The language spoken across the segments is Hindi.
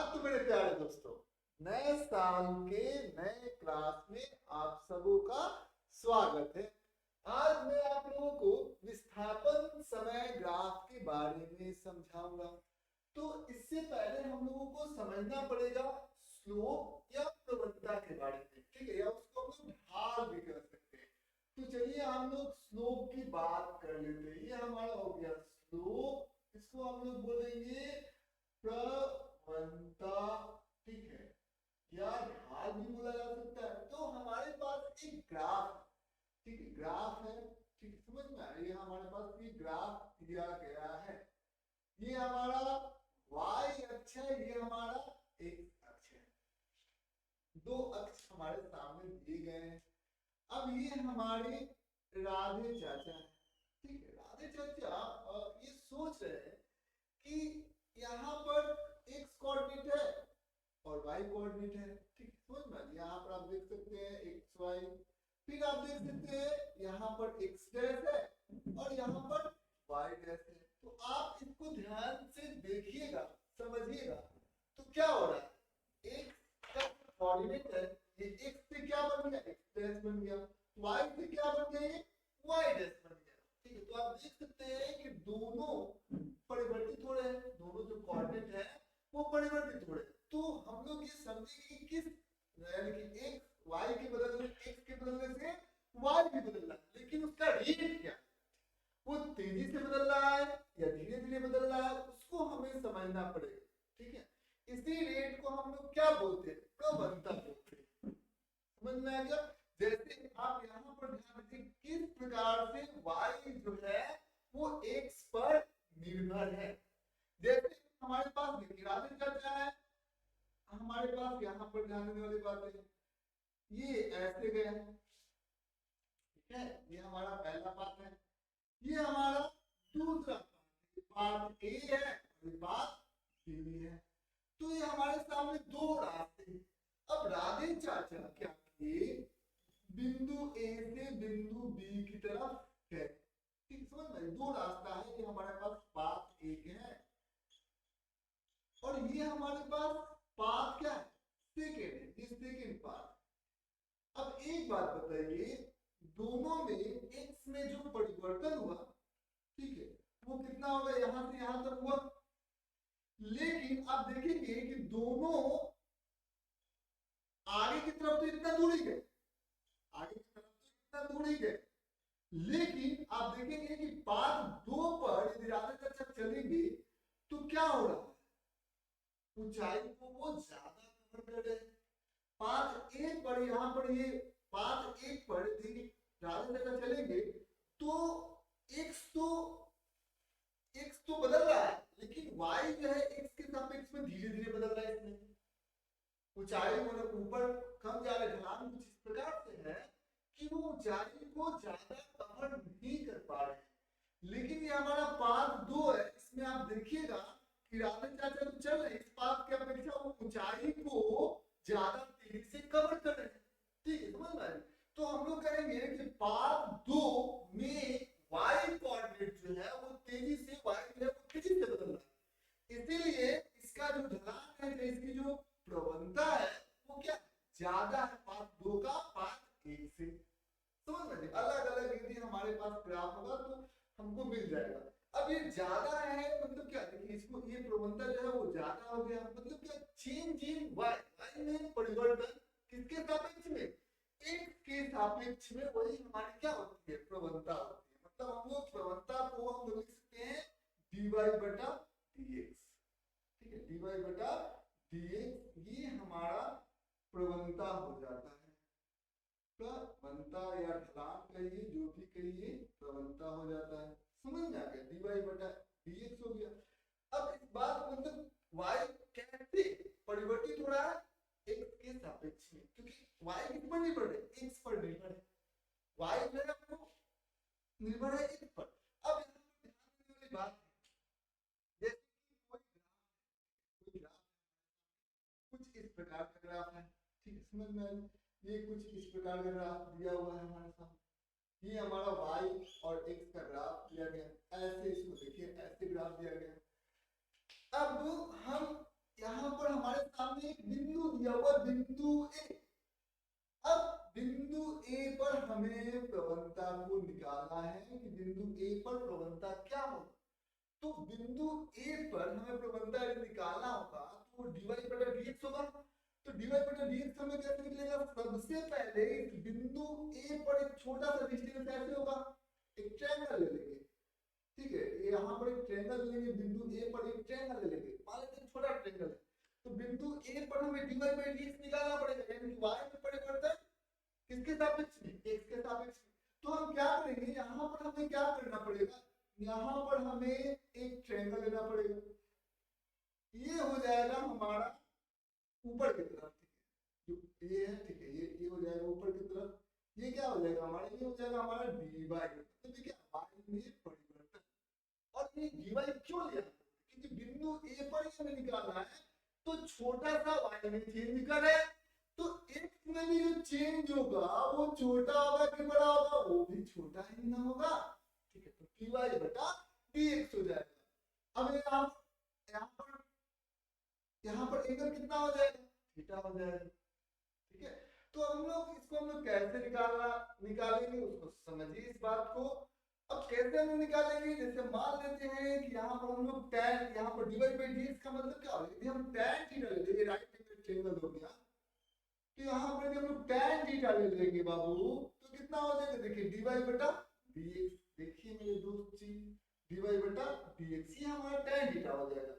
नमस्कार तो मेरे प्यारे दोस्तों, नए साल के नए क्लास में आप सबों का स्वागत है। आज मैं आप लोगों को विस्थापन समय ग्राफ के बारे में समझाऊंगा। तो इससे पहले हम लोगों को समझना पड़ेगा स्लोप या प्रवणता के बारे में, ठीक है, या उसको हम लोग ढाल भी कर सकते हैं। तो चलिए हम लोग स्लोप की बात कर लेते हैं। ये हमारा हो गया स्लोप, इसको हम लोग बोलेंगे प्रवणता, ठीक है, या ढाल भी बोला जा सकता है। तो हमारे पास एक ग्राफ, ठीक है, ग्राफ है, ठीक है, समझ में आ रही है। हमारे पास ये ग्राफ दिया गया है, ये हमारा y अक्ष है, ये हमारा x अक्ष है, दो अक्ष हमारे सामने दिए गए हैं। अब ये हमारे राधे चाचा है, ठीक है, राधे चाचा ये सोच रहे हैं कि यहाँ पर x कोऑर्डिनेट है और y कोऑर्डिनेट है, ठीक, समझ में। यहाँ पर आप देख सकते हैं x y, फिर आप देख सकते हैं यहाँ पर x डैश है और यहाँ पर y डैश है। तो आप इसको ध्यान से देखिएगा, समझिएगा। तो क्या हो रहा है, x का कोऑर्डिनेट है, ये x से क्या बन गया, x डैश बन गया, y से क्या बन गया, ये y डैश बन गया, ठीक है। तो आप देख सकते हैं कि दोनों परिवर्तित हो रहे हैं, दोनों जो कोऑर्डिनेट है वो परिवर्तित हो रहे हैं। तो हम लोग ये समझेंगे कि किस, यानी कि x y के बदलने, x के बदलने से y भी बदल रहा है, लेकिन उसका रेट क्या, वो तेजी से बदल रहा है या धीरे धीरे बदल रहा है, उसको हमें समझना पड़ेगा, ठीक है। इसी रेट को हम लोग क्या बोलते हैं, प्रवणता बोलते हैं। समझ में आ गया। जैसे आप यहाँ पर ध्यान दीजिए किस प्रकार से y जो है वो x पर निर्भर है। जैसे हमारे पास देखिए राधे चाचा है, हमारे पास यहाँ पर ध्यान देने वाली बात है, ये ऐसे गया है, ठीक है, ये हमारा पहला पाथ है, ये हमारा दूसरा पाथ ए है और पाथ बी है। तो ये हमारे सामने दो रास्ते हैं। अब राधे चाचा क्या किए, बिंदु ए से बिंदु बी की तरफ गए, ठीक, समझ में। दो रास्ता है, ये हमारे पास पाथ एक है और ये हमारे पास पाथ क्या है, सेकेंड है, ये सेकेंड पाथ। अब एक बात बताइए, दोनों में x में जो परिवर्तन हुआ, ठीक है, वो कितना होगा, यहां से यहां तक हुआ। लेकिन आप देखेंगे कि दोनों आगे की तरफ तो इतना दूर ही गए, आगे की तरफ तो इतना दूर ही गए, लेकिन आप देखेंगे कि पाथ दो पर यदि राधे चाचा चलेंगे तो क्या हो रहा है, ऊंचाई को वो ज्यादा कवर कर रहे हैं। पाथ एक पर, यहाँ पर ये पाथ एक पर यदि राधे चाचा चलेंगे तो x तो बदल रहा है, लेकिन y जो है x के सापेक्ष में धीरे धीरे बदल रहा है। इसमें ऊंचाई को ऊपर कम जा रहा है, ढलान कुछ इस प्रकार से है कि वो ऊंचाई को ज्यादा कवर नहीं कर पा रहे हैं। लेकिन ये हमारा पाथ दो है, इसमें आप देखिएगा कि राधे चाचा तो चल रहे, इस पाथ की अपेक्षा वो ऊंचाई को ज्यादा तेजी से कवर कर रहे हैं, ठीक है, समझ में। तो हम लोग कहेंगे कि पाथ दो में y कोऑर्डिनेट जो है वो तेजी से, y जो है वो तेजी से बदल रहा है, इसीलिए इसका जो ढलान है, इसकी जो प्रवणता है वो क्या ज्यादा है पाथ दो का पाथ एक से। समझ में, अलग अलग यदि हमारे पास ग्राफ होगा तो हमको मिल जाएगा। अब ये ज्यादा है मतलब क्या, देखिए इसको, ये प्रवणता जो है वो ज्यादा हो गया, मतलब क्या, चेंज इन y में परिवर्तन किसके सापेक्ष में, x के सापेक्ष में, वही हमारी क्या होती है, प्रवणता होती है। मतलब हम लोग प्रवणता को हम लिख सकते हैं dy बटा dx, ठीक है, dy बटा dx, ये हमारा प्रवणता हो जाता है। प्रवणता या ढलान कहिए, जो भी कहिए, प्रवणता हो जाता है। समझ में आ गया, dy बटा dx हो गया। अब इस बात को, मतलब y कैसे परिवर्तित हो रहा है, x के सापेक्ष में, क्योंकि y किस पर निर्भर है, x पर निर्भर है, y जो है वो निर्भर है x पर। अब यहाँ पर ध्यान देने वाली बात है, जैसे कि कोई ग्राफ कुछ इस प्रकार का ग्राफ है, ठीक है, समझ में आया। ये कुछ इस प्रकार का ग्राफ दिया हुआ है हमारे सामने, ये हमारा y और x का ग्राफ दिया गया, ऐसे इसको देखिए, ऐसे ग्राफ दिया गया। अब हम यहाँ पर हमारे सामने एक बिंदु दिया हुआ, बिंदु ए। अब बिंदु ए पर हमें प्रवणता को निकालना है कि बिंदु ए पर प्रवणता क्या होगा। तो बिंदु ए पर हमें प्रवणता निकालना होगा तो dy/dx होगा। तो dy/dx हमें कैसे निकलेगा? सबसे पहले इस बिंदु ए पर एक छोटा सा डिस्टेंस ऐसे होगा, एक ट्रायंगल ले लेंगे, ठीक है। यहाँ पर एक ट्रायंगल लेंगे, बिंदु ए पर एक ट्रायंगल ले लेंगे, मान लेते हैं छोटा ट्रायंगल है। तो बिंदु ए पर हमें dy/dx निकालना पड़ेगा, यानी कि y में परिवर्तन किसके सापेक्ष में? x के सापेक्ष में। तो हम क्या करेंगे, यहाँ पर हमें क्या करना पड़ेगा, यहाँ पर हमें एक ट्रायंगल लेना पड़ेगा। ये हो जाएगा हमारा ऊपर की तरफ, ठीक है, जो ये है, ठीक है, ये हो जाएगा ऊपर की तरफ। ये क्या हो जाएगा हमारा, ये हो जाएगा हमारा dy, तो देखिए y में परिवर्तन। और ये dy क्यों लिया, क्योंकि बिंदु ए पर हमें निकालना है, तो छोटा सा y में चेंज करे, तो x में भी जो चेंज होगा वो छोटा होगा कि बड़ा होगा? वो भी छोटा ही ना होगा, ठीक है। तो dy/dx हो जाएगा। अब यहाँ पर एंगल कितना हो जाएगा? थीटा हो जाएगा, ठीक है। तो हम लोग कैसे निकालेंगे उसको समझिए इस बात को। अब कैसे हम निकालेंगे, जैसे मान लेते हैं कि यहाँ पर हम लोग tan, यहाँ पर dy/dx का मतलब क्या होगा, यदि हम tan थीटा ले लेंगे, राइट एंगल ट्रायंगल हो गया, तो यहाँ पर हम लोग tan थीटा ले लेंगे बाबू, तो कितना हो जाएगा? देखिए dy/dx, देखिए मेरे दोस्त जी, dy/dx ये हमारा tan थीटा हो जाएगा,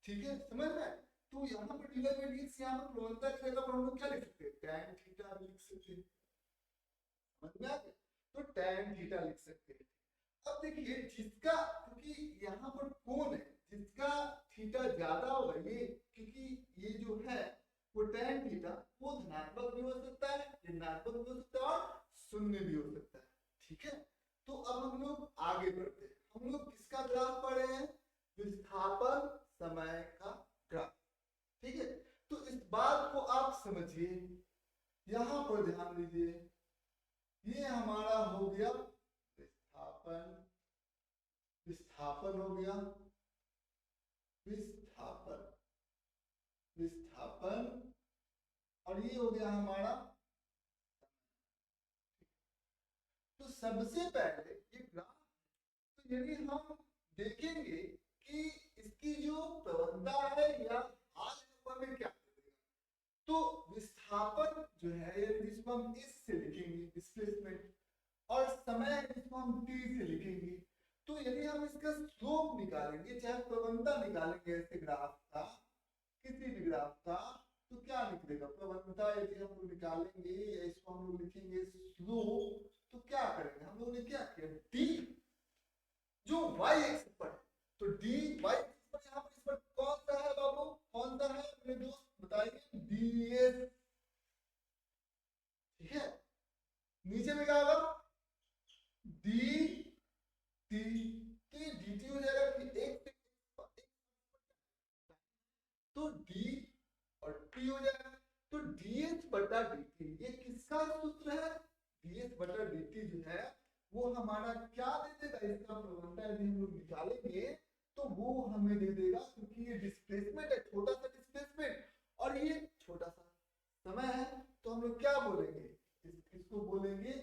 ठीक है, समझ में। तो यहाँ पर dy/dx, यहाँ पर प्रवणता की जगह पर हम लोग क्या लिख सकते हैं? tan थीटा लिख सकते हैं, समझ में आ गया? तो tan थीटा लिख सकते हैं। अब देखिए जिसका, क्योंकि यहाँ पर कोण है, जिसका थीटा ज्यादा होगा, ये क्योंकि ये जो है वो tan थीटा, वो धनात्मक भी हो सकता है, ऋणात्मक भी हो सकता है और शून्य भी हो सकता है, ठीक है। तो अब हम लोग आगे बढ़ते हैं। हम लोग किसका ग्राफ पढ़ रहे हैं? विस्थापन समय का ग्राफ, ठीक है। तो इस बात को आप समझिए, यहां पर ध्यान दीजिए, ये हमारा हो गया विस्थापन हो गया, विस्थापन, और ये हो गया हमारा। तो सबसे पहले ये ग्राफ, तो यदि हम देखेंगे कि इसकी जो प्रवणता है या हाल में क्या देगा, तो विस्थापन जो है जिसको हम इस से लिखेंगे डिस्प्लेसमेंट, और समय है जिसको हम t से लिखेंगे। तो यदि हम इसका स्लोप निकालेंगे, चाहे प्रवणता निकालेंगे ऐसे ग्राफ का, किसी भी ग्राफ का, तो क्या निकलेगा? प्रवणता यदि हम लोग निकालेंगे या इसको हम लोग लिखेंगे स्लोप, तो क्या करेंगे हम लोग ने, क्या किया, d जो y एक्सिस पर, तो dy एक्सिस पर, यहाँ पर इस पर कौन सा है बाबू, कौन सा है मेरे दोस्त बताइए? ds, ठीक है। नीचे में क्या होगा? dt, तो ये dt हो जाएगा कि एक, तो d और t हो जाएगा, तो ds/dt, ये किसका सूत्र है? ds/dt जो है वो हमारा क्या दे देगा, इसका प्रवणता यदि हम लोग निकालेंगे तो वो हमें दे देगा, क्योंकि ये डिस्प्लेसमेंट है, छोटा सा डिस्प्लेसमेंट, और ये छोटा सा समय है, तो हम लोग क्या बोलेंगे, इसको बोलेंगे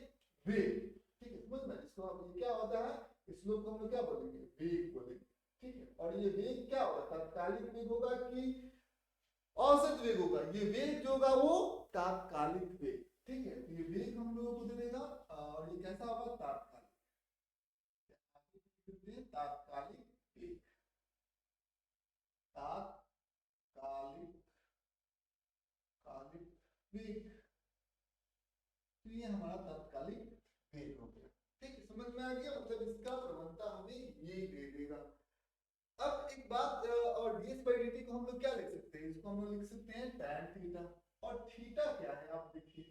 वेग, ठीक है, समझ में। इसको हम क्या होता है, इस लोग को हम लोग क्या बोलेंगे, वेग बोलेंगे, ठीक है। और ये वेग क्या होगा, तात्कालिक वेग होगा कि औसत वेग होगा? ये वेग जो होगा वो तात्कालिक वेग, ठीक है। ये वेग हम लोगों को दे देगा, और ये कैसा होगा, तात्कालिक, तात्कालिक वेग, तात्कालिक वेग, तो ये हमारा तात्कालिक वेग हो गया, ठीक है, समझ में आ गया। मतलब इसका प्रवणता हमें ये दे देगा। अब एक बात, और ds/dt को हम लोग क्या लिख सकते हैं, इसको हम लोग लिख सकते हैं tan थीटा, और थीटा क्या है आप देखिए,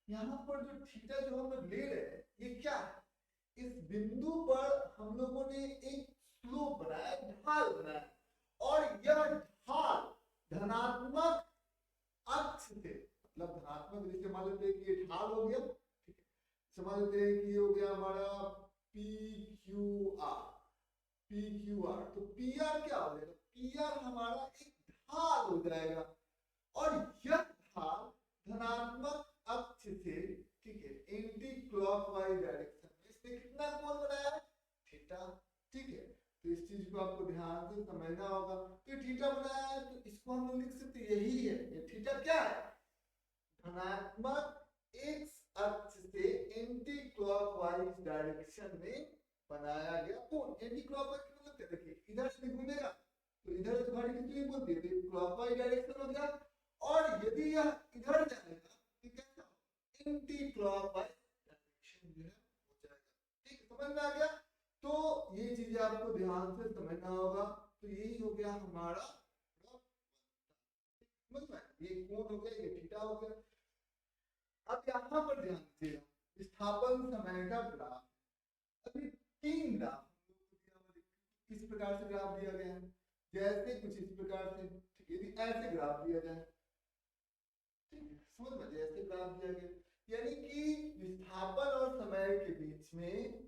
यहाँ पर जो थीटा जो हम लोग ले रहे हैं ये क्या है, इस बिंदु पर हम लोगों ने एक स्लोप बनाया, ढाल बनाया, और यह ढाल धनात्मक अक्ष से, मतलब धनात्मक, जैसे मान लेते हैं कि ये ढाल हो गया, ठीक है, समझ लेते हैं कि ये हो गया हमारा PQR, तो PR क्या हो जाएगा, PR हमारा एक ढाल हो जाएगा, इसको हम लोग लिख सकते हैं, यही है ये थीटा क्या है, धनात्मक एक्स अक्ष से एंटी क्लॉकवाइज डायरेक्शन में बनाया गया कोण। एंटी क्लॉकवाइज मतलब क्या, देखिए इधर से घूमेगा तो इधर से घड़ी कितनी बोलती है, तो क्लॉकवाइज डायरेक्शन हो गया, और यदि यह इधर जाएगा तो कैसा एंटी क्लॉकवाइज डायरेक्शन जो है हो जाएगा। ठीक है, समझ में आ गया। तो ये चीजें आपको ध्यान से समझना होगा। तो यही हो गया हमारा, समझ में, ये कोण हो गया, ये थीटा हो गया। अब यहाँ पर ध्यान दीजिएगा, विस्थापन समय का ग्राफ। अभी 3 ग्राफ किस प्रकार से ग्राफ दिया गया है, जैसे कुछ इस प्रकार से, यदि ऐसे ग्राफ दिया जाए, ठीक है, समझ में, जैसे ग्राफ दिया गया, यानी कि विस्थापन और समय के बीच में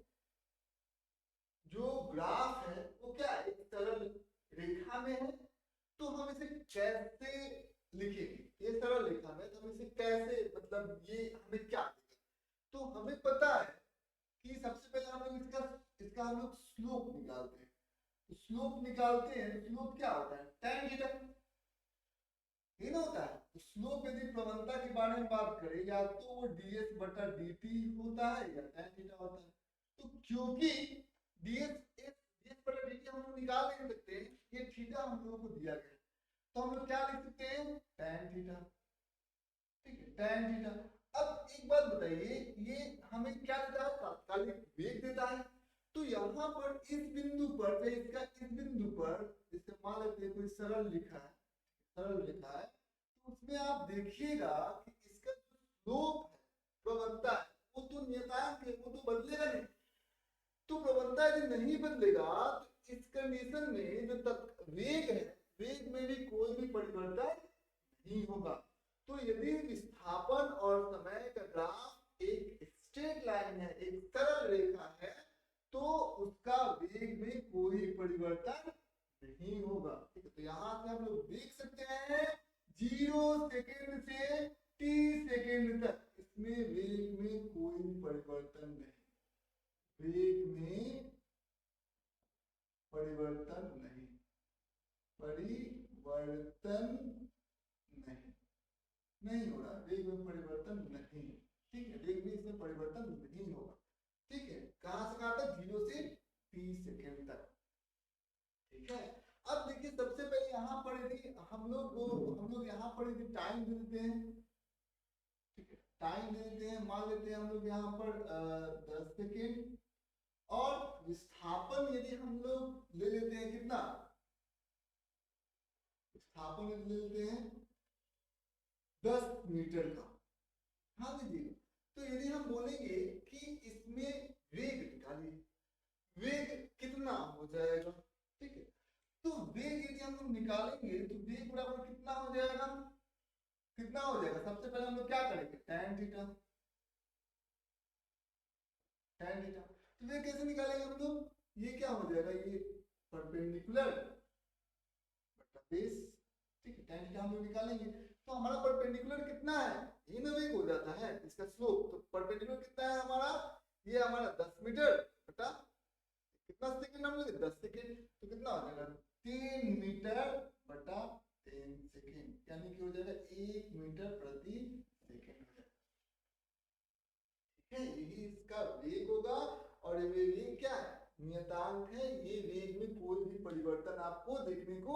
जो ग्राफ है वो क्या है, एक सरल रेखा में है। तो हम इसे कैसे लिखेंगे, ये सरल रेखा में, तो हम इसे कैसे, मतलब ये हमें क्या देगा, तो हमें पता है कि सबसे पहले हम लोग इसका हम लोग स्लोप निकालते हैं। तो स्लोप निकालते हैं तो स्लोप क्या होता है, tan थीटा, ये ना होता है। तो स्लोप यदि प्रवणता के बारे में बात करें, या तो वो ds बटा dt होता है या tan थीटा होता है। तो क्योंकि ds बटा dt हम लोग निकाल नहीं सकते, ये थीटा हम लोगों को दिया गया, तो हम लोग क्या लिख सकते हैं, tan थीटा। ठीक है, tan थीटा। अब एक बात बताइए, ये हमें क्या देता है, तात्कालिक वेग देता है। तो यहाँ पर इस बिंदु पर, इसका इस बिंदु पर, जैसे मान लेते हैं कोई सरल लिखा है, सरल लिखा है, तो उसमें आप देखिएगा कि इसका जो स्लोप है, प्रवणता है, वो तो नियतांक है, वो तो बदलेगा नहीं। तो प्रवणता यदि नहीं बदलेगा तो इस कंडीशन में जो वेग है, वेग में भी कोई भी परिवर्तन नहीं होगा। तो यदि विस्थापन और समय का ग्राफ एक स्ट्रेट लाइन है, एक सरल रेखा है, तो उसका वेग में कोई परिवर्तन नहीं होगा। ठीक है, तो यहां से हम लोग देख सकते हैं 0 सेकेंड से t सेकेंड तक इसमें वेग में कोई परिवर्तन नहीं, वेग में परिवर्तन नहीं, नहीं हो रहा, वेग में परिवर्तन नहीं। ठीक है, वेग में इसमें परिवर्तन नहीं होगा। ठीक है, कहां से कहां तक, 0 से t सेकेंड तक। ठीक है, अब देखिए सबसे पहले यहाँ पर यदि हम लोग यहाँ पर यदि टाइम दे देते हैं, ठीक है, टाइम दे देते हैं, मान लेते हैं हम लोग यहाँ पर 10 सेकेंड, और विस्थापन यदि हम लोग ले लेते हैं कितना, विस्थापन यदि ले लेते हैं 10 मीटर का, हाँ दीजिए, तो यदि हम बोलेंगे कि इसमें वेग निकालिए, वेग कितना हो जाएगा। ठीक है, तो वेग यदि हम लोग निकालेंगे तो वेग बराबर कितना हो जाएगा, कितना हो जाएगा, सबसे पहले हम लोग क्या करेंगे, tan थीटा, tan थीटा। तो वेग कैसे निकालेंगे हम लोग, ये क्या हो जाएगा, ये परपेंडिकुलर बटा बेस। ठीक है, tan थीटा हम लोग निकालेंगे, तो हमारा परपेंडिकुलर कितना है, ये ना वेग हो जाता है इसका स्लोप। तो परपेंडिकुलर कितना है हमारा, ये हमारा 10 मीटर बटा कितना सेकंड, हम लोग 10 सेकंड, तो कितना हो जाएगा 3 मीटर बटा 10 सेकंड, यानी कि हो जाएगा 1 मीटर प्रति सेकंड हो जाएगा। ठीक है, यही इसका वेग होगा, और ये वेग क्या है, नियतांक है, ये वेग में कोई भी परिवर्तन आपको देखने को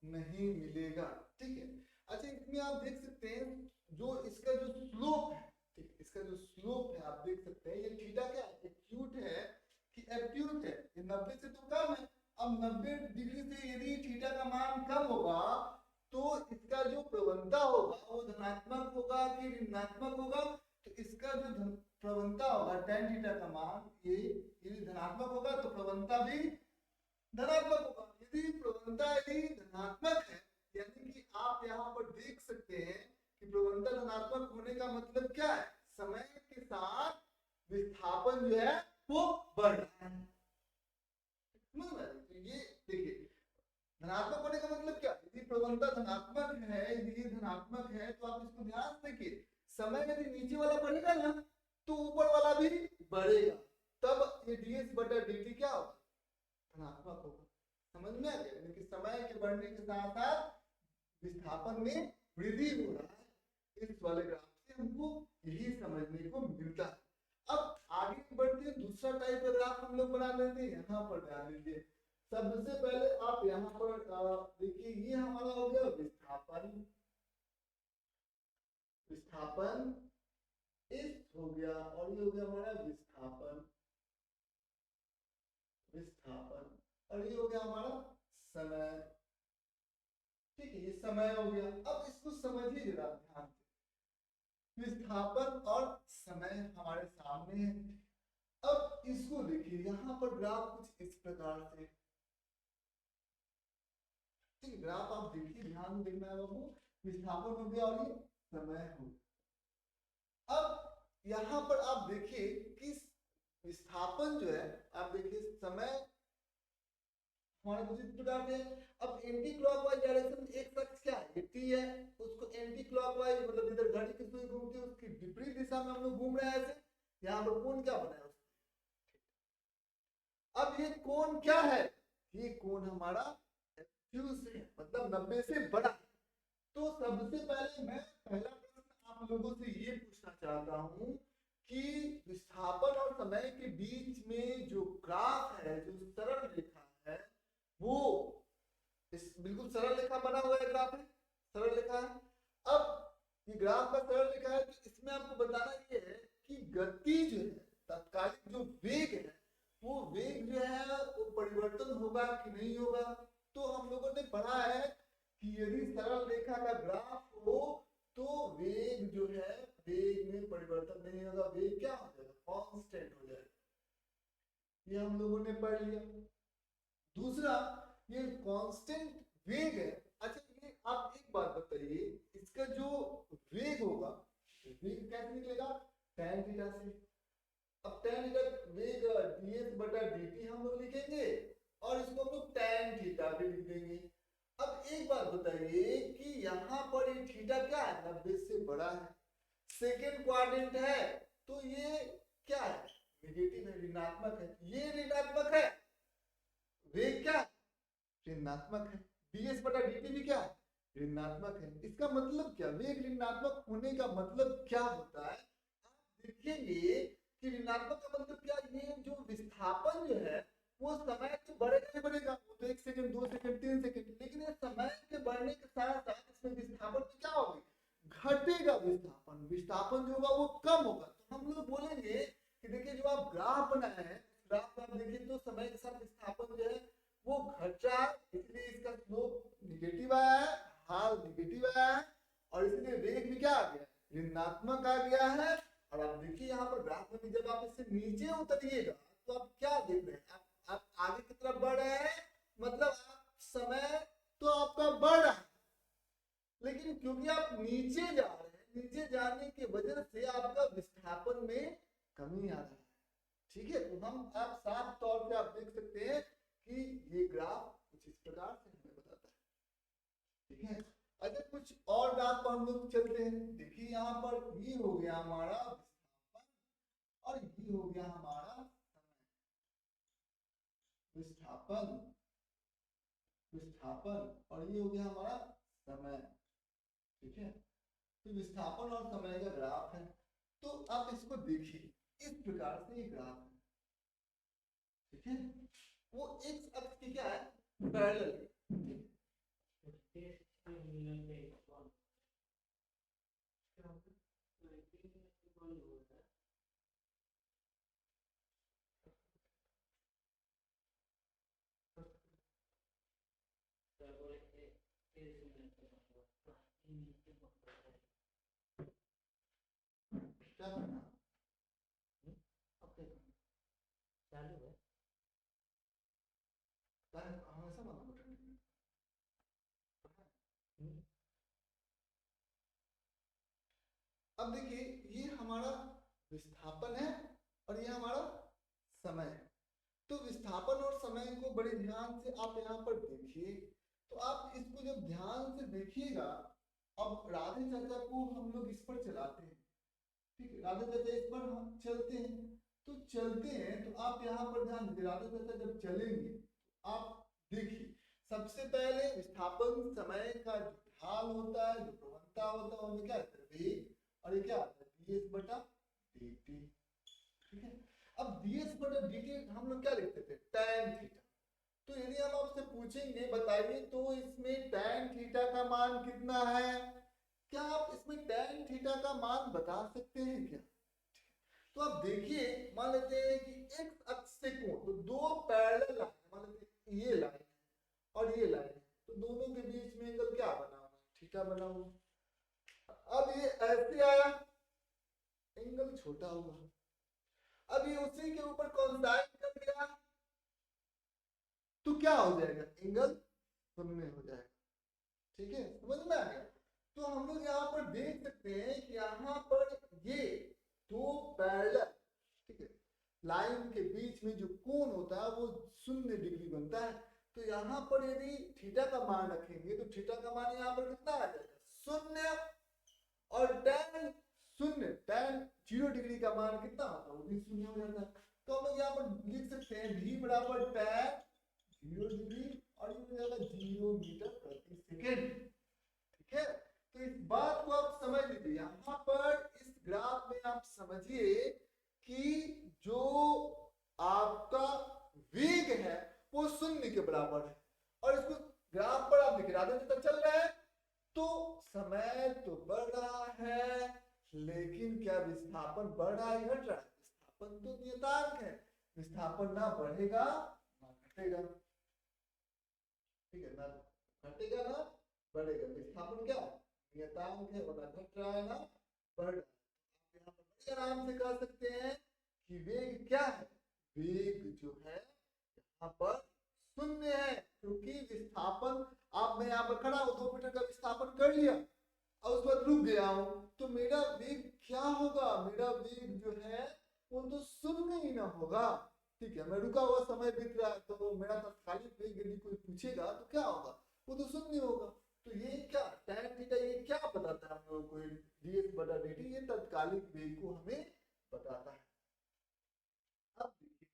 नहीं मिलेगा। ठीक है, अच्छा इसमें आप देख सकते हैं जो इसका जो स्लोप है, ठीक, इसका जो स्लोप है आप देख सकते हैं, ये थीटा क्या है, एक्यूट है कि एब्ट्यूट है, ये 90 से तो कम है। अब 90 डिग्री से यदि थीटा का मान कम होगा तो इसका जो प्रवणता होगा वो धनात्मक होगा कि ऋणात्मक होगा। तो इसका जो प्रवणता होगा tan थीटा का मान, ये यदि धनात्मक होगा तो प्रवणता भी धनात्मक होगा। यदि प्रवणता यदि धनात्मक है, यानी कि आप यहाँ पर देख सकते हैं कि प्रवणता धनात्मक होने का मतलब क्या है, समय के साथ विस्थापन जो है वो बढ़ रहा है। तो ये देखिए धनात्मक होने का मतलब क्या, यदि प्रवणता धनात्मक है, यदि ये धनात्मक है, तो आप इसको ध्यान से देखिए, समय यदि नीचे वाला बढ़ेगा ना तो ऊपर वाला भी बढ़ेगा, तब ये ds बटा dt क्या होगा, धनात्मक होगा। समझ में आ गया, यानी कि समय के बढ़ने के साथ साथ विस्थापन में वृद्धि हो रहा है। इस वाले ग्राफ से हमको यही समझने को मिलता है। अब आगे बढ़ते हैं, दूसरा टाइप का ग्राफ हम लोग बना लेते हैं। यहाँ पर ध्यान दीजिए, सबसे पहले आप यहाँ पर देखिए, ये हमारा हो गया विस्थापन, विस्थापन इस हो गया, और ये हो गया हमारा विस्थापन, विस्थापन, और ये हो गया हमारा समय। ठीक है, ये समय हो गया। अब इसको समझिए जरा ध्यान से, विस्थापन और समय हमारे सामने है। अब इसको देखिए, यहाँ पर ग्राफ कुछ इस प्रकार से, ठीक, ग्राफ आप देखिए, ध्यान में देखना है बाबू। विस्थापन हो गया और ये समय हो गया। अब यहाँ पर आप देखिए कि विस्थापन जो है, आप देखिए समय हमारे कुछ इस प्रकार से। अब एंटी क्लॉकवाइज डायरेक्शन एक शख्स क्या है, टी है, उसको एंटी क्लॉकवाइज मतलब इधर घड़ी की सुई घूमती है, उसकी विपरीत दिशा में हम लोग घूम रहे हैं ऐसे। यहाँ पर कोण क्या बना है, अब ये कोण क्या है, ये कोण हमारा एक्यूस है, मतलब 90 से बड़ा। तो सबसे पहले मैं पहला प्रश्न आप लोगों से ये पूछना चाहता हूं कि विस्थापन और समय के बीच में जो ग्राफ है, जो सरल रेखा है, वो इस बिल्कुल सरल रेखा बना हुआ है, ग्राफ है, सरल रेखा है। अब ये ग्राफ का सरल रेखा है, तो इसमें आपको बताना ये है कि गति जो है, तात्कालिक जो वेग है, वो वेग जो है वो परिवर्तन होगा कि नहीं होगा। तो हम लोगों ने पढ़ा है कि यदि सरल रेखा का ग्राफ हो तो वेग जो है, वेग में परिवर्तन नहीं होगा, वेग क्या हो जाएगा, कांस्टेंट हो जाएगा। ये हम लोगों ने पढ़ लिया। दूसरा, ये कांस्टेंट वेग है। अच्छा, ये आप एक बात बताइए, इसका जो वेग होगा, वेग कैसे निकलेगा, tan थीटा से। अब tan थीटा वेग ds बटा dt हम लोग लिखेंगे, और इसको हम लोग tan थीटा भी लिख देंगे। अब एक बात बताइए कि यहाँ पर ये थीटा क्या है, 90 से बड़ा है, सेकेंड क्वाड्रेंट है, तो ये क्या है, नेगेटिव है, ऋणात्मक है। ये ऋणात्मक है, वेग क्या ऋणात्मक है, ds बटा dt भी क्या ऋणात्मक है। इसका मतलब क्या, वेग ऋणात्मक होने का मतलब क्या होता है, आप देखेंगे कि ऋणात्मक का मतलब क्या, ये जो विस्थापन जो है वो समय के बढ़ेगा ही बढ़ेगा, वो तो 1 सेकंड 2 सेकंड 3 सेकंड, लेकिन ये समय के बढ़ने के साथ साथ इसमें विस्थापन में क्या होगा, घटेगा विस्थापन, विस्थापन जो होगा वो कम होगा। तो हम लोग बोलेंगे कि देखिए, जो आप ग्राफ बनाए हैं, ग्राफ में आप देखिए तो समय के साथ विस्थापन जो है वो घट रहा है, इसलिए इसका स्लोप निगेटिव आया है, हाल निगेटिव आया है, और इसलिए वेग भी क्या आ गया, ऋणात्मक आ गया है। और आप देखिए यहाँ पर ग्राफ में जब आप इससे नीचे उतरिएगा तो आप क्या देख रहे हैं, आप आगे की तरफ बढ़ रहे हैं, मतलब आप समय तो आपका बढ़ रहा है, लेकिन क्योंकि आप नीचे जा रहे हैं, नीचे जाने की वजह से आपका विस्थापन में कमी आ रहा है। ठीक है, तो हम आप साफ तौर पे आप देख सकते हैं कि ये ग्राफ कुछ इस प्रकार से हमें बताता है। ठीक है, अगर कुछ और ग्राफ पर हम लोग चलते हैं, देखिए यहाँ पर ये हो गया हमारा विस्थापन, और ये हो गया हमारा समय। विस्थापन, विस्थापन, और ये हो गया हमारा समय। ठीक है, तो विस्थापन और समय का ग्राफ है। तो आप इसको देखिए, इस प्रकार से ये ग्राफ है। ठीक है, वो x अक्ष की क्या है, पैरेलल है। क्या करना चालू है, हमेशा मालूम है। अब देखिए, ये हमारा विस्थापन है और ये हमारा समय है। तो विस्थापन और समय को बड़े ध्यान से आप यहाँ पर देखिए, तो आप इसको जब ध्यान से देखिएगा, अब राधे चाचा को हम लोग इस पर चलाते हैं, ठीक है, राधे चाचा इस पर हम चलते हैं, तो चलते हैं, तो आप यहाँ पर ध्यान दीजिए, राधे चाचा जब चलेंगे आप देखिए, सबसे पहले विस्थापन समय का जो ढाल होता है, जो प्रवणता होता है, उनमें क्या होता है वेग, और ये क्या होता है ds बटा dt। ठीक है, अब ds बटा dt हम लोग क्या लिखते थे tan थीटा। तो यदि हम आपसे पूछेंगे बताइए तो इसमें tan थीटा का मान कितना है, क्या आप इसमें tan थीटा का मान बता सकते हैं क्या? तो आप देखिए, मान लेते हैं कि x अक्ष से कोण, तो दो पैरेलल लाइन, मान लेते हैं ये लाइन और ये लाइन, तो दोनों के बीच में एंगल क्या बना हुआ है थीटा बना हुआ। अब ये ऐसे आया, एंगल छोटा हुआ। अब ये उसी के ऊपर कोसाइन कर दिया तो क्या हो जाएगा, एंगल शून्य हो जाएगा। ठीक है, समझ में आ गया? तो हम लोग यहाँ पर देख सकते हैं कि यहाँ पर ये दो पैरेलल, ठीक है, लाइन के बीच में जो कोण होता है वो 0 डिग्री बनता है। तो यहाँ पर यदि थीटा का मान रखेंगे तो थीटा का मान यहाँ पर कितना आ जाएगा 0, और tan 0 डिग्री का मान कितना होता है वो भी 0 हो जाता है। तो हम लोग यहाँ पर लिख सकते हैं v बराबर tan 0 डिग्री और ये हो जाएगा 0 मीटर प्रति सेकेंड। ठीक है, तो इस बात को आप समझ लीजिए। यहाँ पर इस ग्राफ में आप समझिए कि जो आपका वेग है वो 0 के बराबर है, और इसको ग्राफ पर आप दिख राधे तक चल रहा है, तो समय तो बढ़ रहा है, लेकिन क्या विस्थापन बढ़ रहा है घट रहा है? विस्थापन तो नियतांक है, विस्थापन ना बढ़ेगा ना घटेगा। ठीक है, ना घटेगा ना बढ़ेगा, विस्थापन क्या नियतांक है, और ना घट रहा है ना बढ़ रहा है। आप यहाँ पर बड़े आराम से कह सकते हैं कि वेग क्या है, वेग जो है यहाँ पर 0 है, क्योंकि विस्थापन, आप मैं यहाँ पर खड़ा हूं 2 मीटर का विस्थापन कर लिया और उसके बाद रुक गया हूं, तो मेरा वेग क्या होगा, मेरा वेग जो है वो तो 0 ही ना होगा। ठीक है, मैं रुका हुआ समय बीत रहा है तो मेरा तात्कालिक वेग यदि कोई पूछेगा तो क्या होगा, वो तो 0 होगा। तो ये क्या tan थीटा ये क्या बताता है हम लोगों को, ds बटा dt, ये तात्कालिक वेग को हमें बताता है। अब देखिए,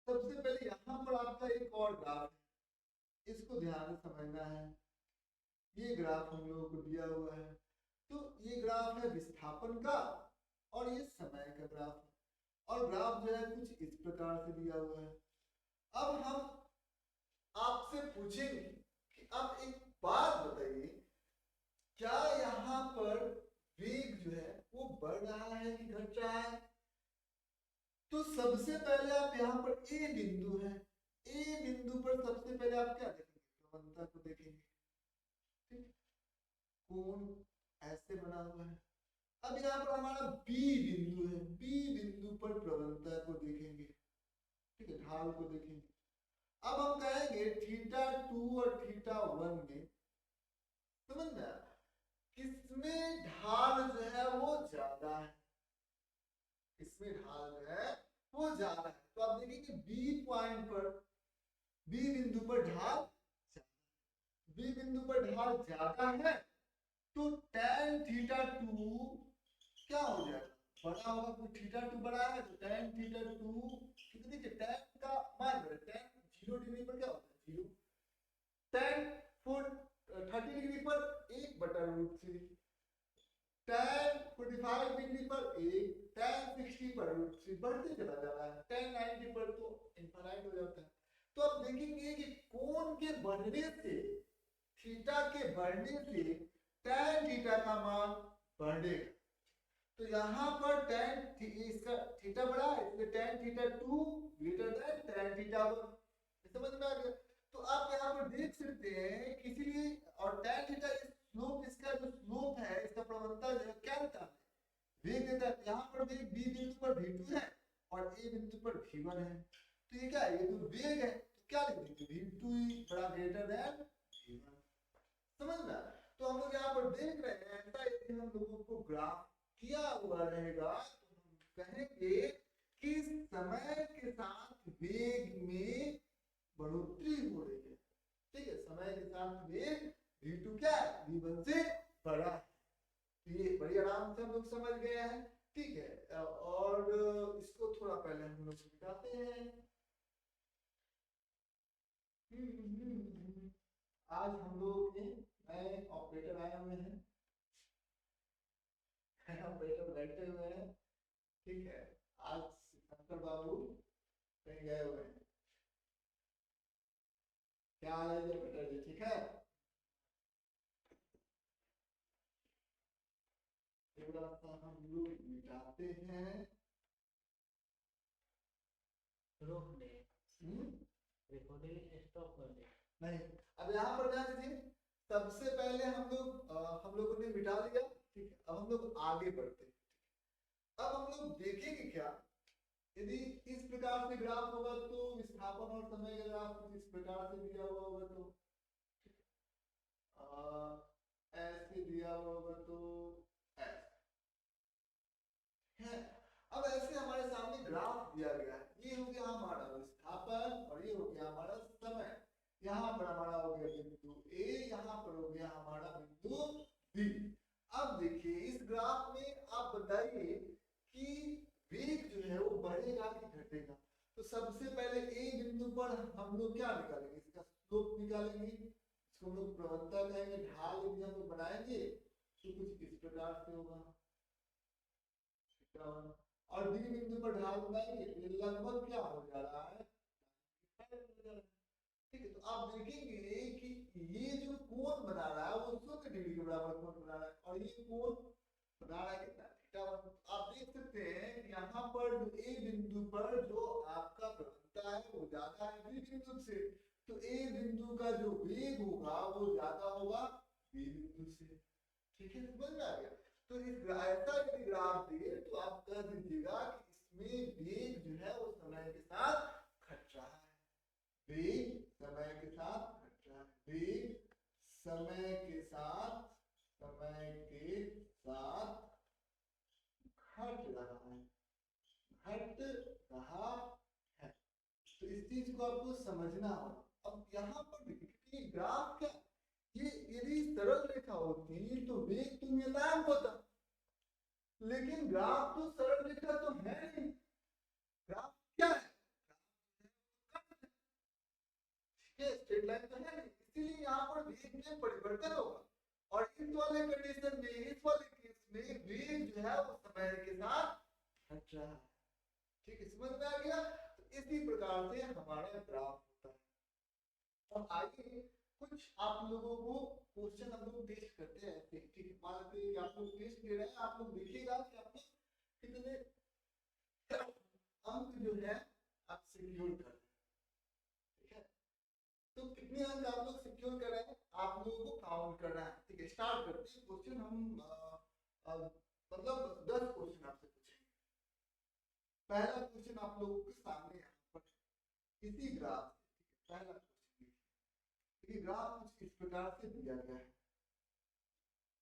सबसे पहले यहाँ पर आपका एक और ग्राफ है, इसको ध्यान से समझना है। ये ग्राफ हम लोगों को दिया हुआ है, तो ये ग्राफ है विस्थापन का और ये समय का ग्राफ है, और ग्राफ जो है कुछ इस प्रकार से दिया हुआ है। अब हम आपसे पूछेंगे कि आप एक बात बताइए, क्या यहाँ पर वेग जो है वो बढ़ रहा है कि घट रहा है? तो सबसे पहले आप यहाँ पर ए बिंदु है, ए बिंदु पर सबसे पहले आप क्या देखेंगे, प्रवणता को देखेंगे। ठीक, कोण ऐसे बना हुआ है। अब यहाँ पर हमारा बी बिंदु है, बी बिंदु पर प्रवणता को देखेंगे। ठीक है, ढाल को देखेंगे। अब हम कहेंगे θ2 और θ1 में, समझ में आया, किसमें ढाल जो है वो ज्यादा है, इसमें ढाल जो है वो ज्यादा है। तो आप देखेंगे बी पॉइंट पर, बी बिंदु पर ढाल, बी बिंदु पर ढाल ज्यादा है, तो tan θ2 क्या हो जाएगा, बड़ा होगा, क्योंकि θ2 बड़ा है तो tan θ2, क्योंकि देखिए tan का मान tan 0 डिग्री पर क्या होता है 0, tan 30 डिग्री पर 1/√3, tan 45 डिग्री पर 1, tan 60 पर √3, बढ़ते चला जा रहा है, tan 90 पर तो इनफाइनाइट हो जाता है। तो आप देखेंगे कि कोण के बढ़ने से, थीटा के बढ़ने से tan थीटा का मान बढ़ेगा। तो यहाँ पर tan इसका थीटा बढ़ा है, इसलिए tan θ2 ग्रेटर देन tan θ1, समझ में आ गया? तो आप यहाँ पर देख सकते हैं कि इसीलिए, और tan थीटा इस स्लोप, इसका जो स्लोप है, इसका प्रवणता जो है क्या देता है, वेग देता है। यहाँ पर वेग बी बिंदु पर v2 है और ए बिंदु पर v1 है, तो ये क्या है, ये तो वेग है, तो क्या लिख देंगे v2 बड़ा ग्रेटर देन v1, समझ में? तो हम लोग यहाँ पर देख रहे हैं, ऐसा यदि हम लोगों को ग्राफ किया हुआ रहेगा तो हम कहेंगे कि समय के साथ वेग में बढ़ोतरी हो रही है। ठीक है, समय के साथ वेग v2 क्या है, v1 से बड़ा है। तो ये बड़ी आराम से हम लोग समझ गए हैं। ठीक है, और इसको थोड़ा पहले हम लोग मिटाते हैं। आज हम लोग के नए ऑपरेटर आए हुए हैं, ऑपरेटर बैठे हुए हैं। ठीक है, आज शंकर बाबू कहीं गए हुए हैं। क्या हाल है जी ऑपरेटर जी, ठीक है? थोड़ा सा हम लोग मिटाते हैं। रोक दे, हम्म? रिकॉर्डिंग स्टॉप कर दे। नहीं, अब यहाँ पर ध्यान दीजिए। सबसे पहले हम लोगों ने मिटा लिया। ठीक है, अब हम लोग आगे बढ़ते हैं। अब हम लोग देखेंगे क्या, यदि इस प्रकार से ग्राफ होगा तो विस्थापन और समय का ग्राफ कुछ इस प्रकार से दिया हुआ होगा तो ऐसे दिया हुआ होगा तो ऐसे है। अब ऐसे हमारे सामने ग्राफ दिया गया है, ये हो गया हमारा विस्थापन और ये हो गया हमारा समय। यहाँ पर हमारा हो गया बिंदु ए, यहाँ पर हो गया हमारा बिंदु बी। अब देखिए इस ग्राफ में आप बताइए कि वेग जो है वो बढ़ेगा कि घटेगा। तो सबसे पहले ए बिंदु पर हम लोग क्या निकालेंगे, इसका स्लोप निकालेंगे। इसको हम लोग प्रवणता कहेंगे। ढाल यदि हम लोग बनाएंगे तो कुछ इस प्रकार से होगा, और डी बिंदु पर ढाल बनाएंगे तो ये लगभग क्या हो जा रहा है, ठीक है। तो आप देखेंगे कि ये जो कोण बना रहा है वो 100 डिग्री के बराबर कोण बना रहा है, और ये कोण बना रहा है कितना, थीटा 1। आप देख सकते हैं कि यहाँ पर जो ए बिंदु पर जो आपका प्रवणता है वो ज्यादा है बी बिंदु से, तो ए बिंदु का जो वेग होगा वो ज्यादा होगा बी बिंदु से। ठीक है, समझ में आ गया? तो इस ऐसा यदि ग्राफ दिए तो आप कह दीजिएगा कि इसमें वेग जो है वो समय के साथ घट रहा है। वेग समय के साथ घट रहा है। वेग समय के साथ घट रहा है, घट रहा है। तो इस चीज को आपको समझना होगा। अब यहाँ पर देखिए ग्राफ क्या, ये यदि सरल रेखा होती तो वेग तो नियतांक होता, लेकिन ग्राफ तो सरल रेखा तो है नहीं। ग्राफ क्या है, स्ट्रेट लाइन तो है नहीं, इसीलिए यहाँ पर वेग में परिवर्तन होगा। और इस वाले कंडीशन में, इस वाले केस में वेग जो है वो समय के साथ घट रहा है। ठीक है, समझ में आ गया? तो इसी प्रकार से हमारा ग्राफ होता है। अब आगे कुछ आप लोगों को क्वेश्चन हम लोग टेस्ट करते हैं ऐसे। ठीक है, मान लेते हैं कि आप लोग टेस्ट दे रहे हैं, आप लोग देखिएगा कि आप लोग कितने अंक जो है आप सिक्योर कर रहे हैं। ठीक है, तो कितने अंक आप लोग सिक्योर कर रहे हैं आप लोगों को काउंट करना है। ठीक है, स्टार्ट करते हैं क्वेश्चन। हम मतलब 10 क्वेश्चन आपसे पूछेंगे। पहला क्वेश्चन आप लोगों के सामने यहाँ पर इसी ग्राफ से। पहला क्वेश्चन देखिए, ग्राफ कुछ इस प्रकार से दिया गया है।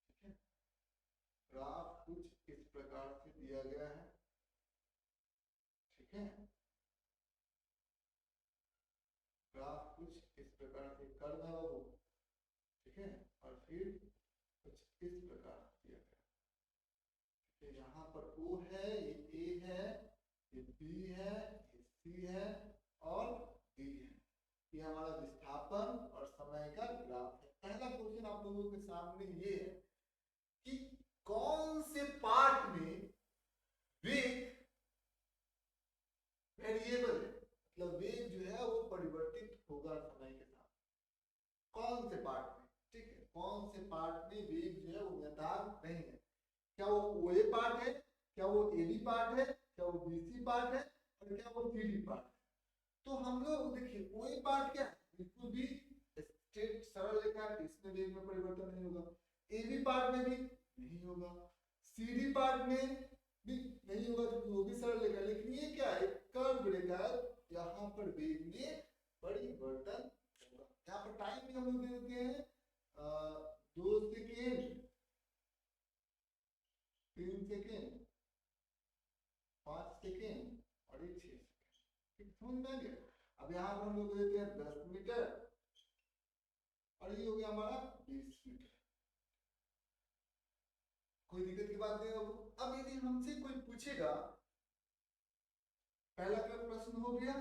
ठीक है, ग्राफ कुछ इस प्रकार से दिया गया है। ठीक है, ग्राफ कुछ इस प्रकार से कर रहा हो। ठीक है, और फिर कुछ इस प्रकार दिया गया। तो यहाँ पर O है, ये A है, ये B है, ये C है और D है। ये हमारा विस्थापन और समय का ग्राफ है। पहला क्वेश्चन आप लोगों के सामने ये है कि कौन से पार्ट में वेग वेरिएबल है, मतलब वेग जो है वो परिवर्तित होगा समय के साथ। कौन से पार्ट में, ठीक है, कौन से पार्ट में वेग जो है वो नियतांक नहीं है। क्या वो OA पार्ट है, क्या वो AB पार्ट है, क्या वो BC पार्ट है, और क्या वो CD पार्ट है। तो हम लोग देखिए OA पार्ट क्या है, बिल्कुल भी स्ट्रेट सरल रेखा है, इसमें वेग में परिवर्तन नहीं होगा। AB पार्ट में भी नहीं होगा, CD पार्ट में भी नहीं होगा क्योंकि वो भी सरल रेखा। लेकिन ये क्या है, कर्व रेखा है, यहाँ पर वेग में परिवर्तन होगा। यहाँ पर टाइम भी हम लोग दे देते हैं 2 सेकेंड, 3 सेकेंड, 5 सेकेंड और ये 6 सेकेंड। समझ में आ गया? अब यहाँ पर हम लोग देते हैं 10 मीटर और ये हो गया हमारा 20 मीटर। कोई दिक्कत की बात नहीं होगी। अब यदि हमसे कोई पूछेगा, पहला प्रश्न हो गया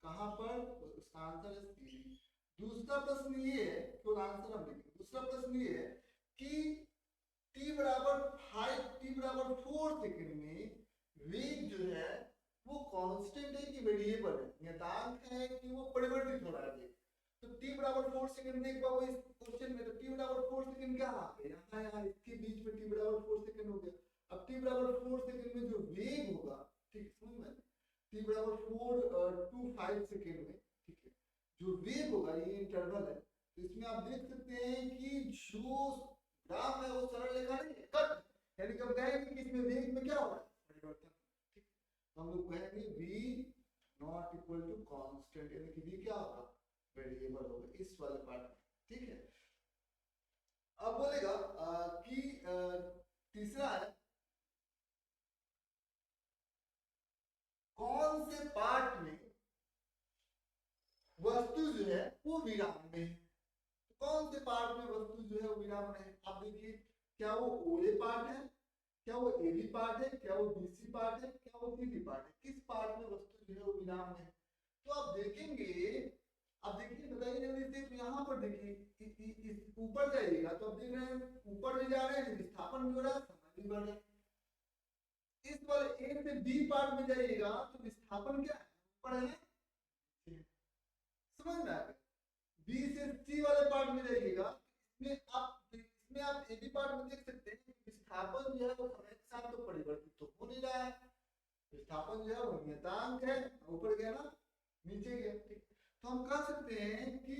कहां पर, उसका आंसर है सीडी। दूसरा प्रश्न ये है, तो आंसर हम लिखेंगे। दूसरा प्रश्न ये है कि t बराबर 4 सेकंड में वेग जो है वो कांस्टेंट है कि वेरिएबल है, नियतांक है कि वो परिवर्तित हो रहा है वेग। तो t बराबर 4 सेकंड में एक बार वो इस क्वेश्चन में, तो t बराबर 4 सेकंड क्या आ गया, यहाँ इसके बीच में t बराबर 4 सेकंड हो गया। अब t बराबर 4 सेकंड में जो वेग होगा, ठीक समझ में, t बराबर 4 to 5 सेकंड में, ठीक है, जो वेग होगा, ये इंटरवल है, तो इसमें आप देख सकते हैं कि जो ग्राफ है वो सरल रेखा नहीं है, कट, यानी कि हम कहेंगे कि इसमें वेग में क्या होगा, परिवर्तन। ठीक, तो हम लोग कहेंगे v not equal to constant, यानी कि v क्या होगा, वेरिएबल होगा इस वाले पार्ट में। ठीक है, अब बोलेगा कि तीसरा है, कौन से पार्ट में वस्तु जो है वो विराम में है। कौन से पार्ट में वस्तु जो है वो विराम में है, आप देखिए, क्या वो OA पार्ट है, क्या वो AB पार्ट है, क्या वो BC पार्ट है, क्या वो CD पार्ट है, किस पार्ट में वस्तु जो है वो विराम में है। तो आप देखेंगे, आप देखिए, बताइए जल्दी से, तो यहाँ पर देखिए, इस ऊपर जाइएगा तो आप देख रहे हैं ऊपर भी जा रहे हैं, विस्थापन भी हो रहा है, समय भी बढ़ रहा है। इस वाले A से B पार्ट में जाइएगा तो विस्थापन क्या है, ऊपर है ना, समझ में आ गया। B से C वाले पार्ट में जाइएगा, इसमें आप AB पार्ट में देख सकते हैं विस्थापन जो है वो समय के साथ तो परिवर्तित तो हो नहीं रहा है, विस्थापन जो है वो नियतांक है, ऊपर गया ना नीचे गया। ठीक, तो हम कह सकते हैं कि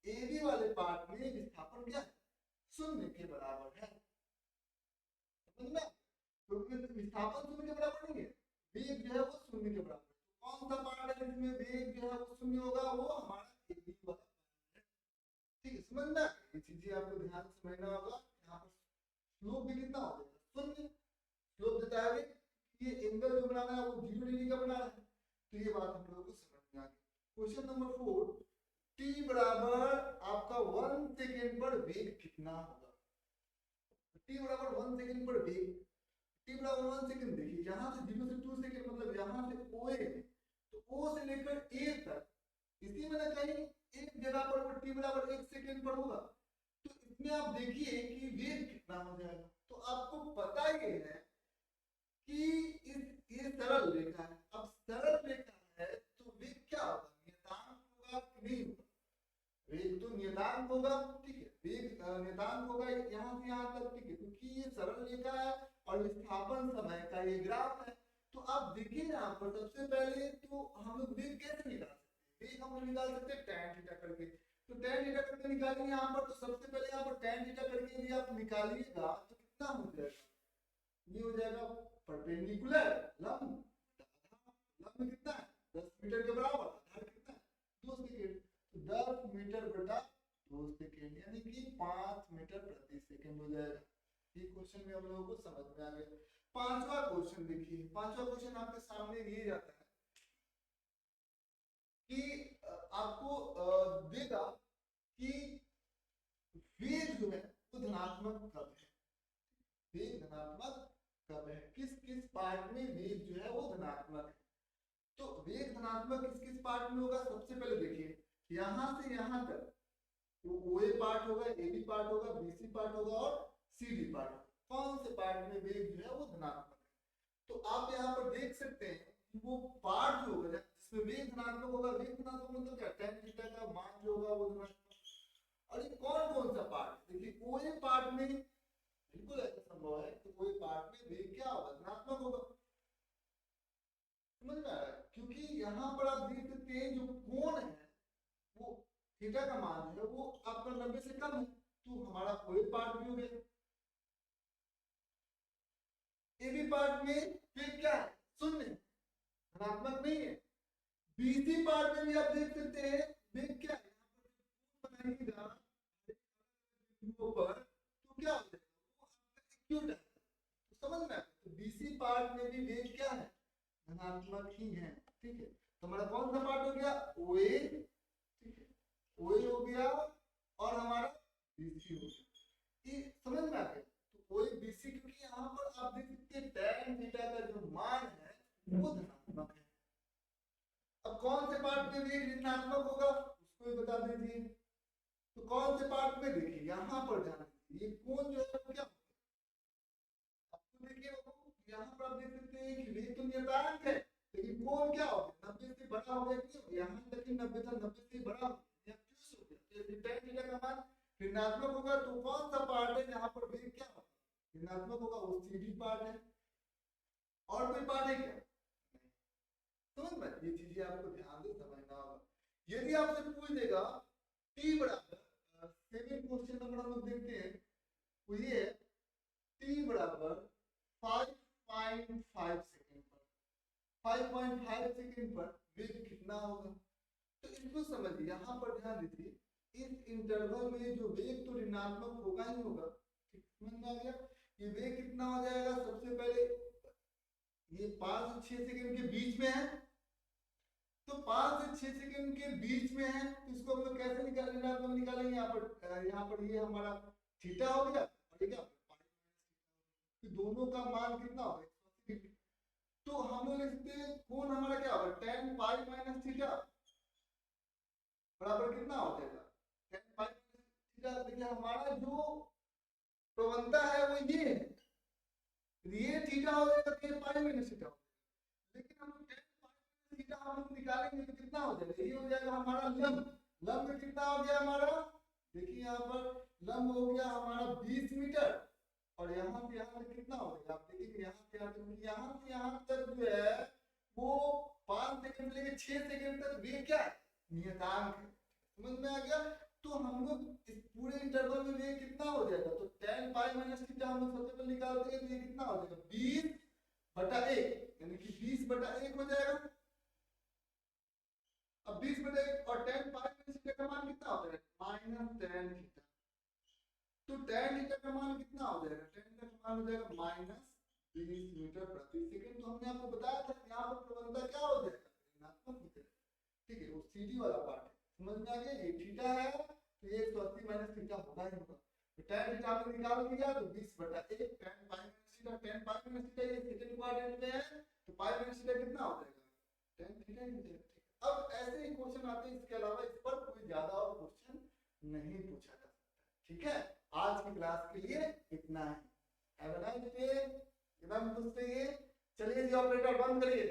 AB वाले पार्ट में विस्थापन क्या है, 0 के बराबर है, समझ में, क्योंकि विस्थापन 0 के बराबर नहीं है, वेग जो है वो 0 के बराबर। कौन सा पार्ट है जिसमें वेग जो है वो 0 होगा, वो हमारा AB वाला। ठीक है, समझना, ये चीजें आपको ध्यान से समझना होगा। यहाँ पर स्लोप भी कितना हो जाएगा, 0 स्लोप देता है, ये एंगल जो बनाना है वो 0 डिग्री का बनाना है, तो ये बात हम लोगों को समझ में आ गई। क्वेश्चन नंबर 4, t बराबर आपका 1 सेकेंड पर वेग कितना होगा। t बराबर 1 सेकेंड पर वेग, t बराबर 1 सेकेंड, देखिए यहाँ से 0 से 2 सेकेंड, मतलब यहाँ से OA, तो O से लेकर A तक, इसी में ना कहीं एक जगह पर वो t बराबर 1 सेकेंड पर होगा, तो इसमें आप देखिए कि वेग कितना हो जाएगा। तो आपको पता ही है कि ये सरल रेखा है, अब सरल रेखा है तो वेग क्या होगा, नियतांक होगा कि नहीं होगा, वेग तो नियतांक होगा। ठीक है, वेग नियतांक होगा यहाँ से यहाँ तक, ठीक है, क्योंकि ये सरल रेखा है और विस्थापन समय का ये ग्राफ है। तो आप देखिए यहाँ पर सबसे पहले तो हम लोग वेग कैसे निकाल सकते हैं, वेग हम लोग निकाल सकते हैं tan थीटा करके। तो tan थीटा करके निकालेंगे यहाँ पर, तो सबसे पहले यहाँ पर tan थीटा करके यदि आप निकालिएगा तो कितना हो जाएगा, ये हो जाएगा परपेंडिकुलर लंब, लंब कितना है 10 मीटर के बराबर, आधार कितना है 2 सेकेंड, तो 10 मीटर बटा 2 सेकेंड, यानी कि 5 मीटर प्रति सेकेंड हो जाएगा। ये क्वेश्चन में हम लोगों को समझ में आ गया। पांचवा क्वेश्चन देखिए, पांचवा क्वेश्चन आपके सामने ये जाता है कि आपको देगा कि वेग जो है वो धनात्मक कब है, वेग धनात्मक कब है, किस किस पार्ट में वेग जो है वो धनात्मक है। तो वेग धनात्मक किस किस पार्ट में होगा, सबसे पहले देखिए यहां से यहां तक वो OA पार्ट होगा, AB पार्ट होगा, BC पार्ट होगा और CD पार्ट, कौन से पार्ट में वेग जो है वो धनात्मक है। तो आप यहाँ पर देख सकते हैं कि वो पार्ट जो होगा जिसमें वेग धनात्मक होगा, वेग धनात्मक मतलब क्या, tan थीटा का मान जो होगा वो धनात्मक। और ये कौन कौन सा पार्ट, देखिए OA पार्ट में बिल्कुल ऐसा संभव है कि OA पार्ट में वेग क्या होगा, धनात्मक होगा, समझ में आ रहा है, क्योंकि यहाँ पर आप देख सकते हैं जो कोण है वो थीटा का मान है वो आपका 90 से कम है, तो हमारा OA पार्ट भी हो गया। AB पार्ट में वेग क्या है, 0, धनात्मक नहीं है। BC पार्ट में भी आप देख सकते हैं वेग क्या है, बनाइएगा ऊपर तो क्या हो जाएगा, वो आपका एक्यूट है, तो समझ में, तो BC पार्ट में भी वेग क्या है, धनात्मक ही है। ठीक है, तो हमारा कौन सा पार्ट हो गया, OA, ठीक है, OA हो गया और हमारा BC हो गया, ये समझ में आ गया। तो OA BC, क्योंकि यहाँ पर आप देख सकते हैं tan थीटा का जो मान है वो धनात्मक है। अब कौन से पार्ट में वेग ऋणात्मक होगा, कोई बता दीजिए। तो कौन से पार्ट में देखिए, यहाँ पर ध्यान दीजिए, ये कोण जो है वो क्या आपको देखिए, यहाँ पर आप देख सकते हैं कि वेग तो नियतांक है, लेकिन कोण क्या हो गया 90 से बड़ा हो गया, क्यों यहाँ तक कि 90 था, 90 से बड़ा हो गया, क्यों हो गया, तो tan थीटा का मान ऋणात्मक होगा। तो कौन सा पार्ट है जहाँ पर वेग क्या होगा ऋणात्मक होगा, वो CD पार्ट है। और कोई पार्ट है क्या, समझ में, ये चीजें आपको ध्यान से समझना होगा। यदि आपसे पूछ देगा t बराबर 7 क्वेश्चन नंबर हम लोग देखते हैं, वो ये है t बराबर 5.5 सेकंड पर, 5.5 सेकंड पर वेग कितना होगा। तो इसको समझिए, यहाँ पर ध्यान दीजिए, इस इंटरवल में जो वेग तो ऋणात्मक होगा ही होगा, ठीक समझ में आ गया। ये वेग कितना हो जाएगा, सबसे पहले ये 5 से 6 सेकंड के बीच में है, तो 5 से 6 सेकंड के बीच में है, तो इसको हम लोग कैसे निकालेंगे, यहाँ पर ये हमारा थीटा हो गया, और ये क्या तो दोनों का मान कितना होगा 180 डिग्री। तो हम लोग लिखते हैं कोण हमारा क्या होगा tan पाई माइनस थीटा बराबर कितना हो जाएगा tan पाई माइनस थीटा। देखिए हमारा जो प्रवणता है वो ये है, ये थीटा हो जाएगा तो ये पाई माइनस थीटा हो जाएगा, लेकिन हम लोग tan पाई माइनस थीटा हम लोग निकालेंगे तो कितना हो जाएगा, ये हो जाएगा हमारा लंब। लंब कितना हो गया हमारा, देखिए यहाँ पर लंब हो गया हमारा 20 मीटर, और यहाँ से यहाँ तक कितना हो जाएगा, आप देखिए यहाँ से यहाँ तक जो है वो 5 सेकंड से लेकर 6 सेकंड तक वेग क्या है नियतांक है, समझ में आ गया। तो हम लोग इस पूरे इंटरवल में वेग कितना हो जाएगा, तो tan पाई माइनस थीटा हम लोग सबसे पहले निकालते हैं, तो ये कितना हो जाएगा 20/1, यानी कि 20/1 हो जाएगा। अब 20/1 और tan पाई माइनस थीटा का मान कितना हो जाएगा -tan थीटा, तो tan थीटा का मान कितना हो जाएगा, tan थीटा का मान हो जाएगा -20 मीटर प्रति सेकंड। तो हमने आपको बताया था यहाँ पर प्रवणता क्या हो जाएगा ऋणात्मक हो जाएगा, ठीक है, वो सीधी वाला पार्ट है, समझ में आ गया। ये थीटा है तो ये 180 माइनस थीटा होगा ही होगा, तो tan थीटा हमने निकाल लिया, तो 20/1 tan pi minus theta, tan pi minus theta ये सेकंड क्वाड्रेंट में है, तो पाई माइनस थीटा कितना हो जाएगा tan थीटा ही हो जाएगा। अब ऐसे ही क्वेश्चन आते हैं, इसके अलावा इस पर कोई ज्यादा और क्वेश्चन नहीं पूछा जा सकता, ठीक है। आज की क्लास के लिए इतना है, हैव अ नाइस डे, एकदम खुश रहिए। चलिए जी ऑपरेटर बंद करिए।